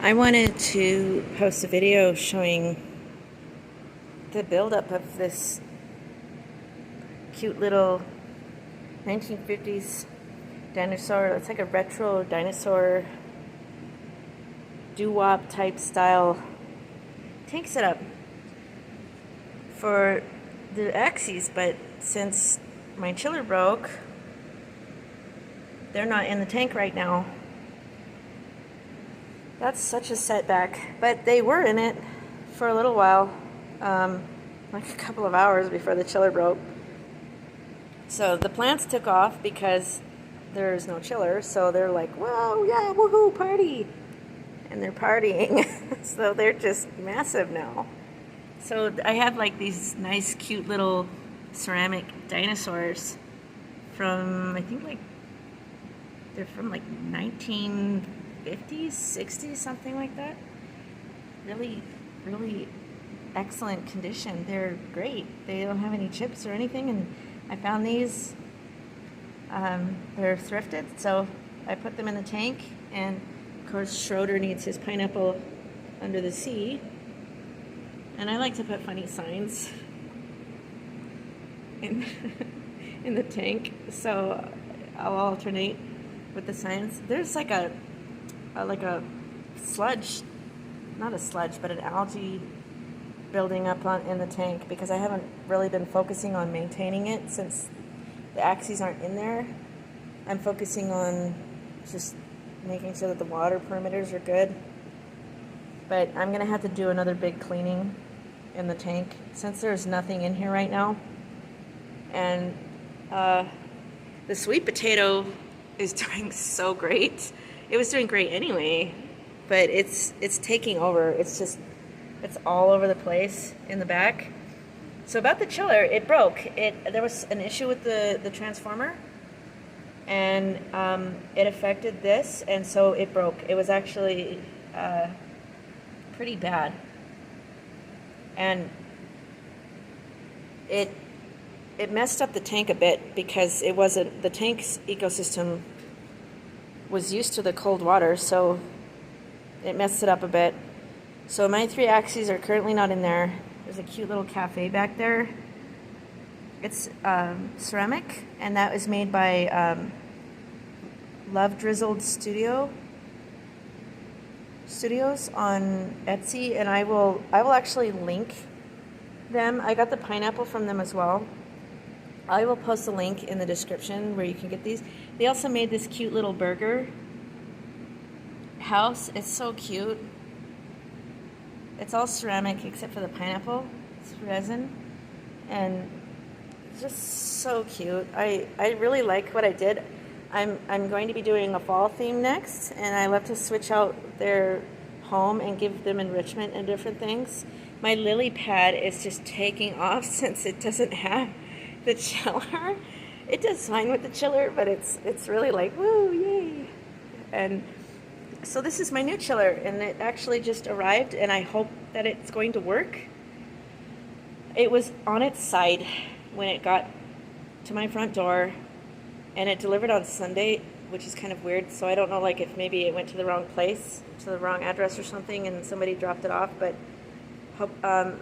I wanted to post a video showing the buildup of this cute little 1950s dinosaur. It's like a retro dinosaur doo-wop type style tank setup for the axes, but since my chiller broke, they're not in the tank right now. That's such a setback, but they were in it for a little while, like a couple of hours before the chiller broke. So the plants took off because there's no chiller, so they're like, whoa, yeah, woohoo, party! And they're partying, so they're just massive now. So I have like these nice, cute little ceramic dinosaurs from, I think like, they're from like 1950s, 60s, something like that. Really, really excellent condition. They're great. They don't have any chips or anything, and I found these. They're thrifted, so I put them in the tank, and of course Schroeder needs his pineapple under the sea, and I like to put funny signs in in the tank, so I'll alternate with the signs. There's like a sludge, not a sludge, but an algae building up in the tank because I haven't really been focusing on maintaining it since the axes aren't in there. I'm focusing on just making sure that the water perimeters are good. But I'm gonna have to do another big cleaning in the tank since there's nothing in here right now. And the sweet potato is doing so great. It was doing great anyway, but it's taking over. It's all over the place in the back. So about the chiller, it broke. There was an issue with the transformer, and it affected this, and so it broke. It was actually pretty bad, and it messed up the tank a bit because the tank's ecosystem was used to the cold water, so it messed it up a bit. So my 3 axes are currently not in there. There's a cute little cafe back there. It's ceramic, and that was made by Love Drizzled Studios on Etsy, and I will actually link them. I got the pineapple from them as well. I will post a link in the description where you can get these. They also made this cute little burger house. It's so cute. It's all ceramic except for the pineapple. It's resin, and it's just so cute. I really like what I did. I'm going to be doing a fall theme next, and I love to switch out their home and give them enrichment and different things. My lily pad is just taking off since it doesn't have the chiller. It does fine with the chiller, but it's really like, woo, yay. And so this is my new chiller, and it actually just arrived, and I hope that it's going to work. It was on its side when it got to my front door, and it delivered on Sunday, which is kind of weird, so I don't know, like, if maybe it went to the wrong place, to the wrong address or something, and somebody dropped it off, but I'm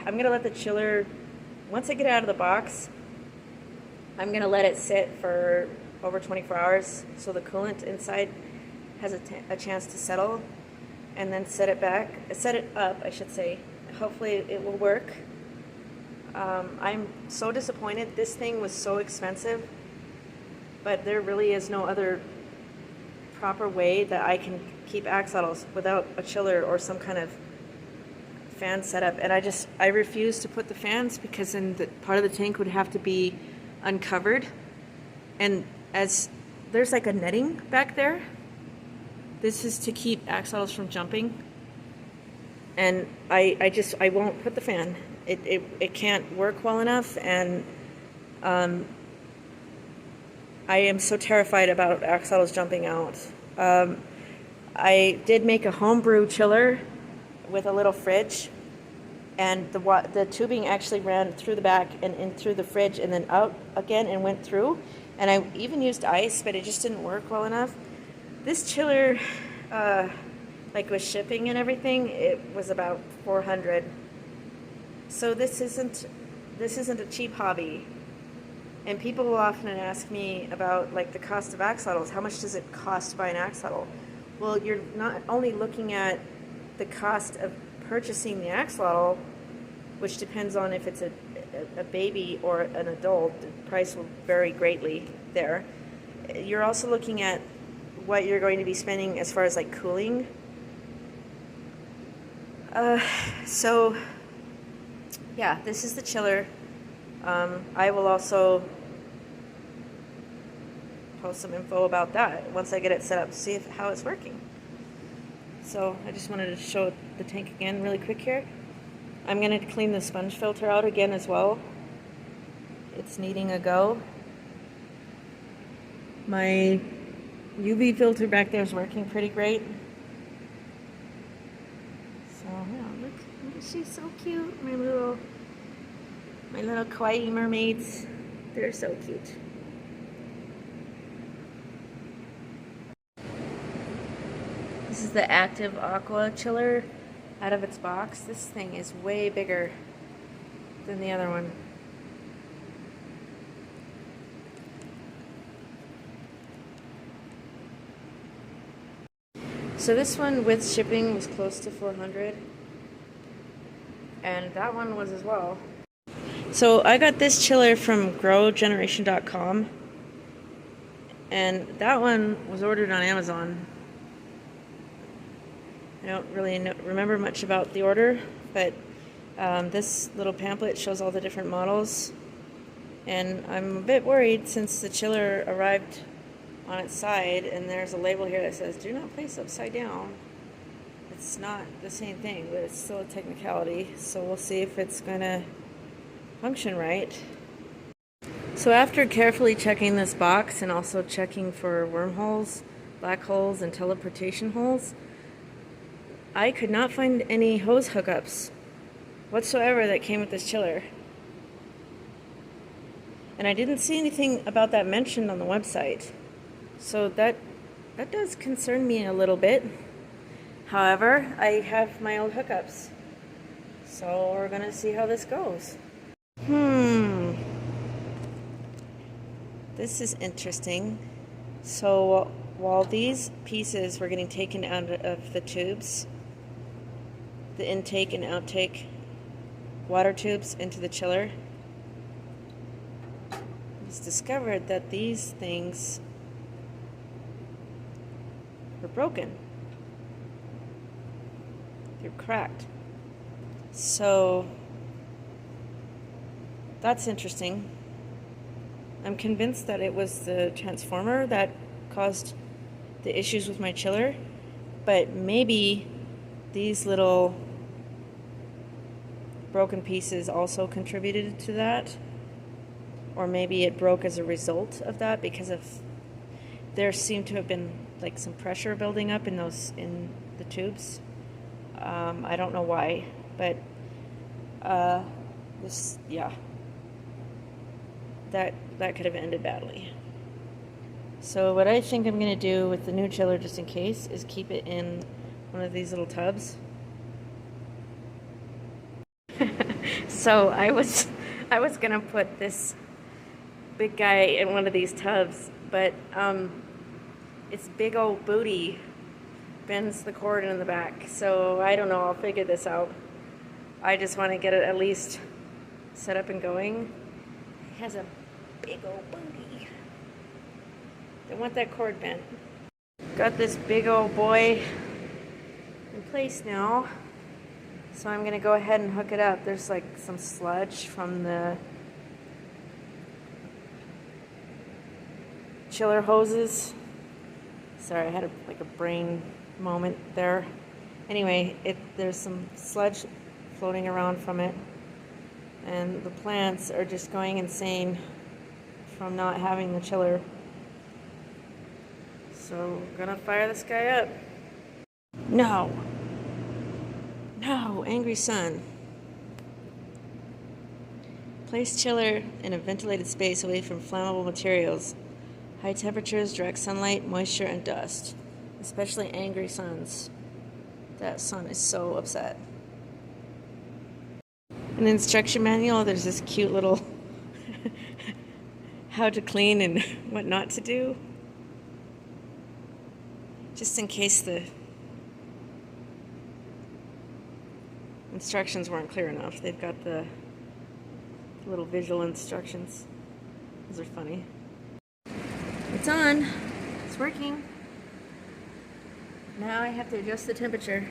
gonna let the chiller, once I get it out of the box, I'm gonna let it sit for over 24 hours so the coolant inside has a chance to settle, and then set it up, I should say. Hopefully it will work. I'm so disappointed. This thing was so expensive, but there really is no other proper way that I can keep axolotls without a chiller or some kind of fan setup. And I refuse to put the fans because then the part of the tank would have to be uncovered, and as there's like a netting back there, this is to keep axolotls from jumping, and I won't put the fan. It can't work well enough, and I am so terrified about axolotls jumping out. I did make a homebrew chiller with a little fridge, and the tubing actually ran through the back and in through the fridge and then out again and went through, and I even used ice, but it just didn't work well enough. This chiller like with shipping and everything, it was about $400. So this isn't a cheap hobby. And people will often ask me about like the cost of axolotls. How much does it cost to buy an axolotl? Well, you're not only looking at the cost of purchasing the axolotl, which depends on if it's a baby or an adult. The price will vary greatly there. You're also looking at what you're going to be spending as far as like cooling. So yeah, this is the chiller. I will also post some info about that once I get it set up to see how it's working. So I just wanted to show the tank again really quick here. I'm going to clean the sponge filter out again as well. It's needing a go. My UV filter back there is working pretty great. So yeah, look, she's so cute. My little kawaii mermaids. They're so cute. This is the Active Aqua chiller out of its box. This thing is way bigger than the other one. So this one with shipping was close to $400, and that one was as well. So I got this chiller from growgeneration.com, and that one was ordered on Amazon. I don't really remember much about the order, but this little pamphlet shows all the different models, and I'm a bit worried since the chiller arrived on its side and there's a label here that says do not place upside down. It's not the same thing, but it's still a technicality, so we'll see if it's going to function right. So after carefully checking this box and also checking for wormholes, black holes, and teleportation holes, I could not find any hose hookups whatsoever that came with this chiller. And I didn't see anything about that mentioned on the website. So that does concern me a little bit. However, I have my old hookups. So we're gonna see how this goes. This is interesting. So while these pieces were getting taken out of the tubes, the intake and outtake water tubes into the chiller, it's discovered that these things were broken. They're cracked. So that's interesting. I'm convinced that it was the transformer that caused the issues with my chiller, but maybe these little broken pieces also contributed to that, or maybe it broke as a result of that because of there seemed to have been like some pressure building up in the tubes. I don't know why, but that could have ended badly. So what I think I'm going to do with the new chiller, just in case, is keep it in one of these little tubs. So I was going to put this big guy in one of these tubs, but its big old booty bends the cord in the back. So I don't know, I'll figure this out. I just want to get it at least set up and going. It has a big old booty. Don't want that cord bent. Got this big old boy in place now. So I'm gonna go ahead and hook it up. There's like some sludge from the chiller hoses. Sorry, I had a brain moment there. Anyway, there's some sludge floating around from it, and the plants are just going insane from not having the chiller. So I'm gonna fire this guy up. No, angry sun. Place chiller in a ventilated space away from flammable materials. High temperatures, direct sunlight, moisture, and dust, especially angry suns. That son is so upset. In the instruction manual, there's this cute little how to clean and what not to do. Just in case the instructions weren't clear enough. They've got the little visual instructions. Those are funny. It's on. It's working. Now I have to adjust the temperature.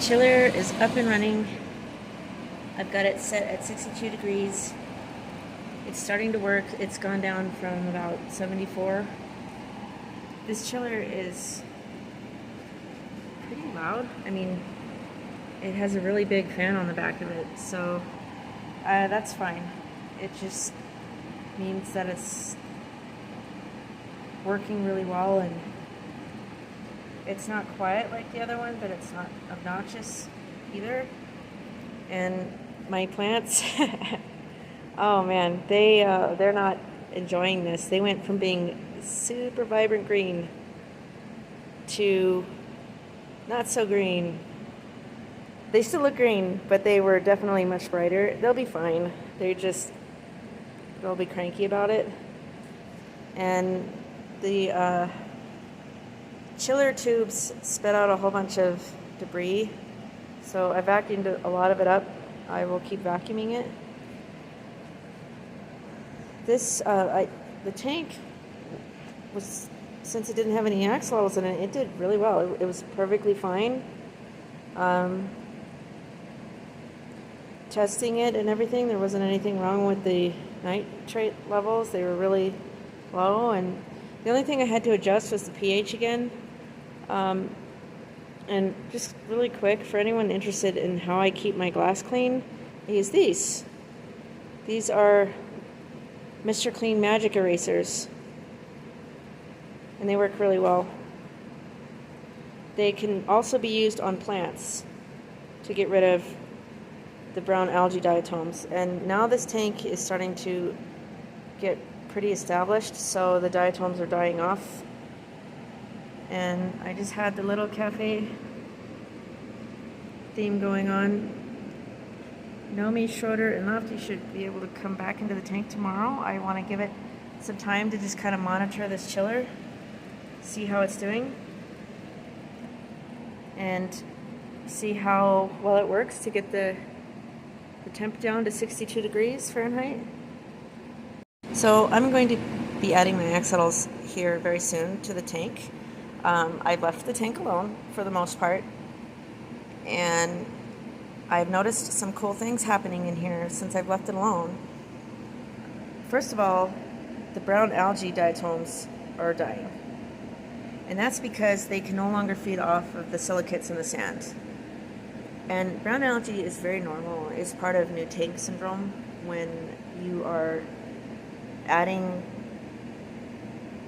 Chiller is up and running. I've got it set at 62 degrees. It's starting to work. It's gone down from about 74. This chiller is pretty loud. I mean, it has a really big fan on the back of it, so that's fine. It just means that it's working really well, and it's not quiet like the other one, but it's not obnoxious either. And my plants, oh man, they're not enjoying this. They went from being super vibrant green to not so green. They still look green, but they were definitely much brighter. They'll be fine. They'll be cranky about it. And the chiller tubes spit out a whole bunch of debris, so I vacuumed a lot of it up. I will keep vacuuming it. This the tank was, since it didn't have any axolotls in it, it did really well. It was perfectly fine. Testing it and everything, there wasn't anything wrong with the nitrate levels. They were really low, and the only thing I had to adjust was the pH again. And just really quick, for anyone interested in how I keep my glass clean, I use these. These are Mr. Clean Magic Erasers, and they work really well. They can also be used on plants to get rid of the brown algae diatoms. And now this tank is starting to get pretty established, so the diatoms are dying off. And I just had the little cafe theme going on. Knomie, Schroeder, and Lofty should be able to come back into the tank tomorrow. I want to give it some time to just kind of monitor this chiller, see how it's doing, and see how well it works to get the temp down to 62 degrees Fahrenheit. So I'm going to be adding my axolotls here very soon to the tank. I've left the tank alone for the most part, and I've noticed some cool things happening in here since I've left it alone. First of all, the brown algae diatoms are dying, and that's because they can no longer feed off of the silicates in the sand. And brown algae is very normal. It's part of new tank syndrome when you are adding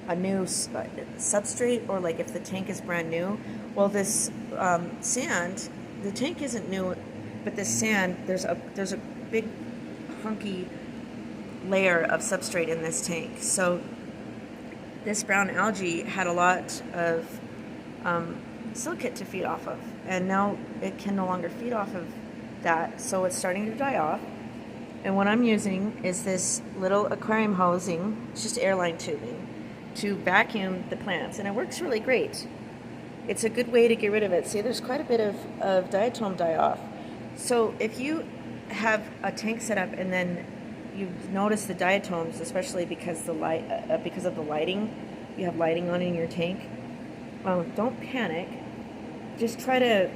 a new substrate, or like if the tank is brand new. Well, this sand, the tank isn't new, but this sand, there's a big hunky layer of substrate in this tank. So this brown algae had a lot of silicate to feed off of, and now it can no longer feed off of that, so it's starting to die off. And what I'm using is this little aquarium housing, it's just airline tubing, to vacuum the plants, and it works really great. It's a good way to get rid of it. See, there's quite a bit of diatom die off. So if you have a tank set up and then you notice the diatoms, especially because because of the lighting, you have lighting on in your tank, don't panic. Just try to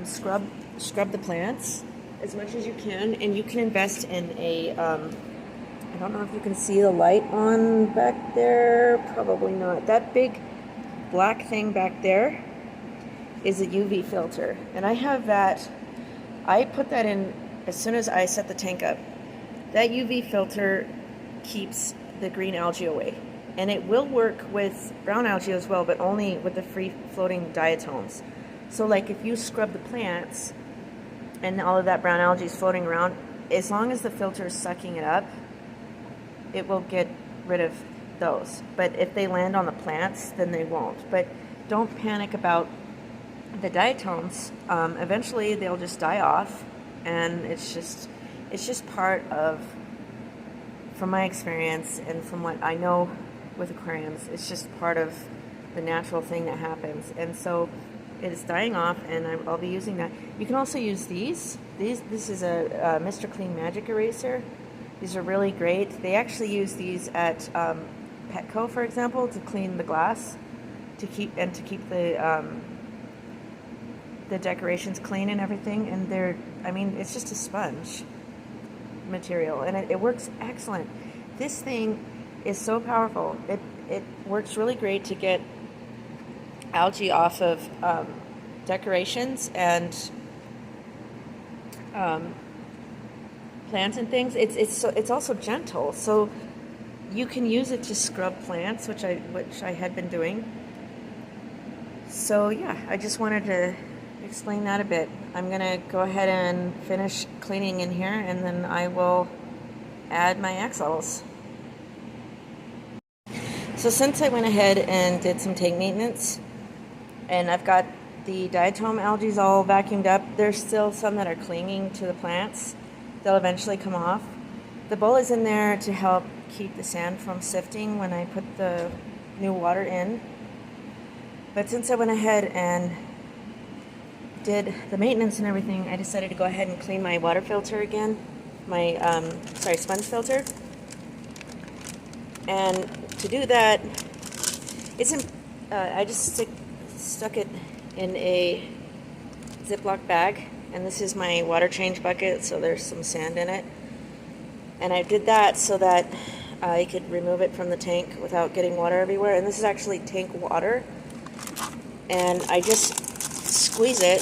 scrub the plants as much as you can, and you can invest in a I don't know if you can see the light on back there, probably not. That big black thing back there is a UV filter, and I have that. I put that in as soon as I set the tank up. That UV filter keeps the green algae away, and it will work with brown algae as well, but only with the free floating diatoms. So like if you scrub the plants and all of that brown algae is floating around, as long as the filter is sucking it up, it will get rid of those. But if they land on the plants, then they won't. But don't panic about the diatoms, eventually they'll just die off, and it's just part of, from my experience and from what I know with aquariums, it's just part of the natural thing that happens. And so it is dying off, and I'll be using that. You can also use these. This is a Mr. Clean Magic Eraser. These are really great. They actually use these at Petco, for example, to clean the glass, to keep the decorations clean and everything. And it's just a sponge material, and it works excellent. This thing is so powerful. It works really great to get algae off of decorations and plants and things. It's also gentle, so you can use it to scrub plants, which I had been doing. So yeah, I just wanted to explain that a bit. I'm gonna go ahead and finish cleaning in here, and then I will add my axolotls. So since I went ahead and did some tank maintenance, and I've got the diatom algae all vacuumed up, there's still some that are clinging to the plants. They'll eventually come off. The bowl is in there to help keep the sand from sifting when I put the new water in. But since I went ahead and did the maintenance and everything, I decided to go ahead and clean my water filter again, my sponge filter. And to do that, I just stuck it in a Ziploc bag, and this is my water change bucket, so there's some sand in it. And I did that so that I could remove it from the tank without getting water everywhere. And this is actually tank water, and I just squeeze it.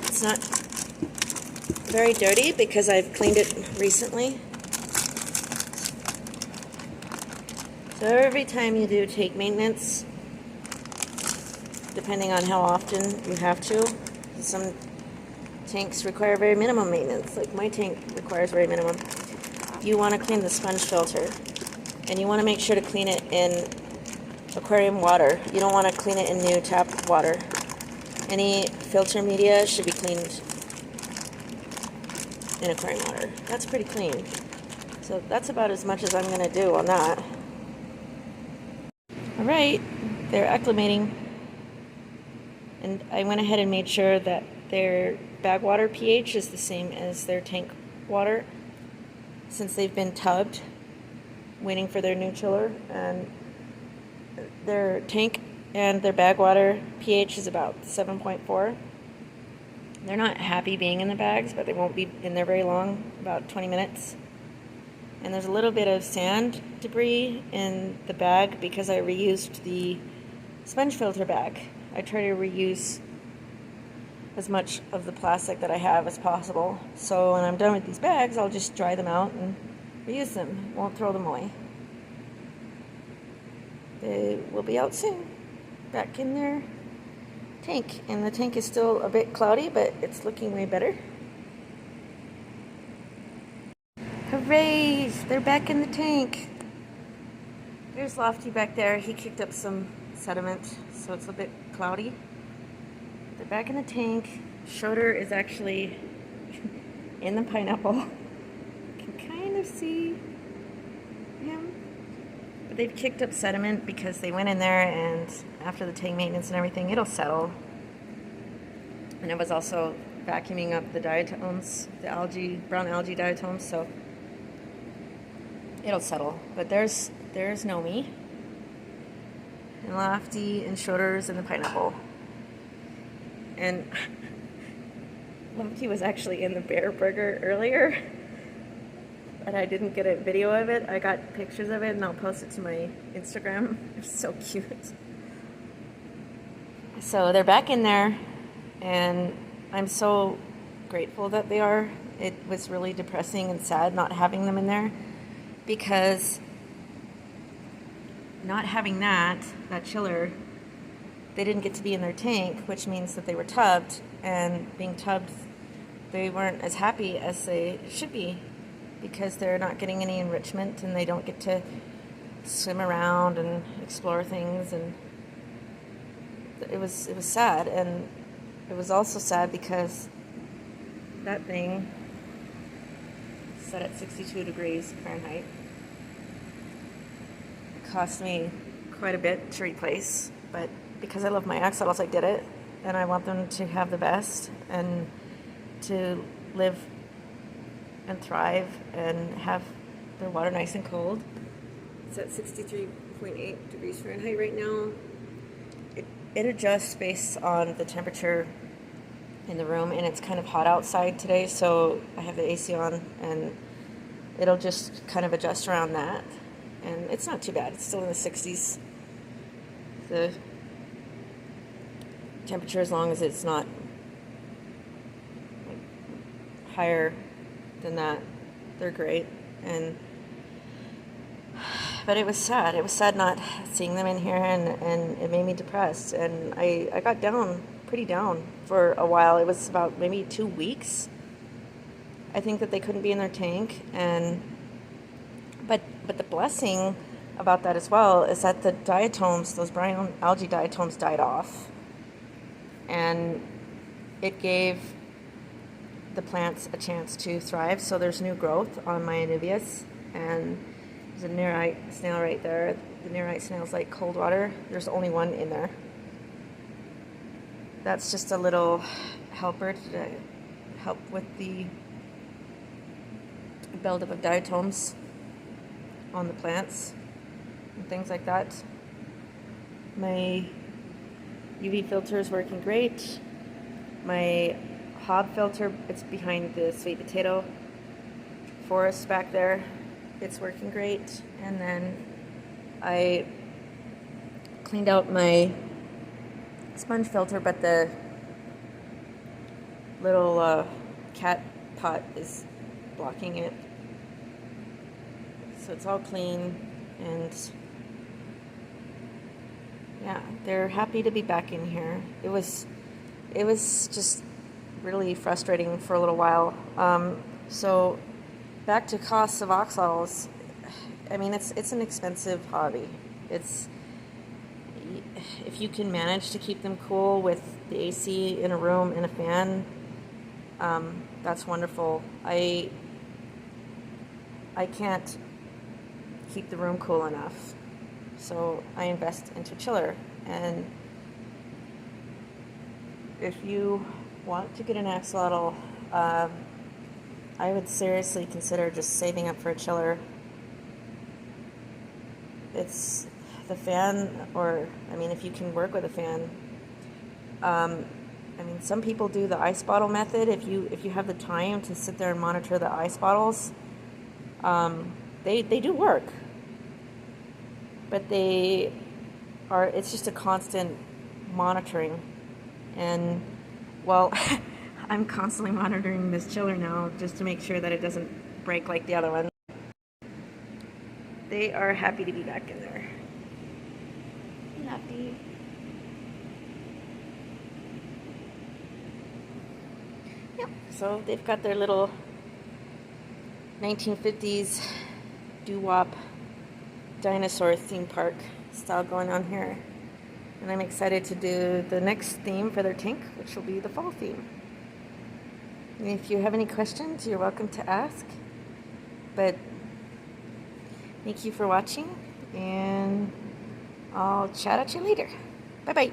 It's not very dirty because I've cleaned it recently. So every time you do tank maintenance, depending on how often you have to, some tanks require very minimum maintenance, like my tank requires very minimum. You want to clean the sponge filter, and you want to make sure to clean it in aquarium water. You don't want to clean it in new tap water. Any filter media should be cleaned in aquarium water. That's pretty clean. So that's about as much as I'm going to do on that. Alright, they're acclimating. And I went ahead and made sure that their bag water pH is the same as their tank water, since they've been tubbed waiting for their new chiller. And their tank and their bag water pH is about 7.4. They're not happy being in the bags, but they won't be in there very long, about 20 minutes. And there's a little bit of sand debris in the bag because I reused the sponge filter bag. I try to reuse as much of the plastic that I have as possible. So when I'm done with these bags, I'll just dry them out and reuse them. Won't throw them away. They will be out soon, back in their tank. And the tank is still a bit cloudy, but it's looking way better. Hooray! They're back in the tank. There's Lofty back there. He kicked up some sediment, so it's a bit cloudy. They're back in the tank. Schroeder is actually in the pineapple. You can kind of see him. But they've kicked up sediment because they went in there, and after the tank maintenance and everything, it'll settle. And I was also vacuuming up the diatoms, the algae, brown algae diatoms, so it'll settle. But there's Knomie, and Lofty, and Schroeder's in the pineapple. And Lofty was actually in the bear burger earlier, but I didn't get a video of it. I got pictures of it, and I'll post it to my Instagram. It's so cute. So they're back in there, and I'm so grateful that they are. It was really depressing and sad not having them in there, because not having that chiller, they didn't get to be in their tank, which means that they were tubbed, and being tubbed, they weren't as happy as they should be, because they're not getting any enrichment and they don't get to swim around and explore things, and it was sad. And it was also sad because that thing set at 62 degrees Fahrenheit cost me quite a bit to replace, but because I love my axolotls, I did it, and I want them to have the best and to live and thrive and have their water nice and cold. It's at 63.8 degrees Fahrenheit right now. It adjusts based on the temperature in the room, and it's kind of hot outside today, so I have the AC on, and it'll just kind of adjust around that. And it's not too bad. It's still in the 60s. The temperature, as long as it's not like higher than that, they're great. But it was sad. It was sad not seeing them in here, and it made me depressed. And I got pretty down for a while. It was about maybe 2 weeks. I think that they couldn't be in their tank, but the blessing about that as well is that the diatoms, those brown algae diatoms, died off, and it gave the plants a chance to thrive. So there's new growth on my anubias, and there's a nearite snail right there. The nearite snails like cold water. There's only one in there. That's just a little helper to help with the buildup of diatoms on the plants and things like that. My UV filter is working great. My hob filter, it's behind the sweet potato forest back there. It's working great. And then I cleaned out my sponge filter, but the little cat pot is blocking it. So it's all clean, and yeah, they're happy to be back in here. It was just really frustrating for a little while. So back to costs of axolotls. I mean, it's an expensive hobby. It's, if you can manage to keep them cool with the AC in a room and a fan, that's wonderful. I can't keep the room cool enough, so I invest into a chiller. And if you want to get an axolotl, I would seriously consider just saving up for a chiller. It's the fan, or I mean, if you can work with a fan. I mean, some people do the ice bottle method. If you have the time to sit there and monitor the ice bottles, they do work, but it's just a constant monitoring. And well, I'm constantly monitoring this chiller now just to make sure that it doesn't break like the other one. They are happy to be back in there. Happy. Yep. So they've got their little 1950s doo-wop dinosaur theme park style going on here. And I'm excited to do the next theme for their tank, which will be the fall theme. And if you have any questions, you're welcome to ask. But thank you for watching, and I'll chat at you later. Bye-bye.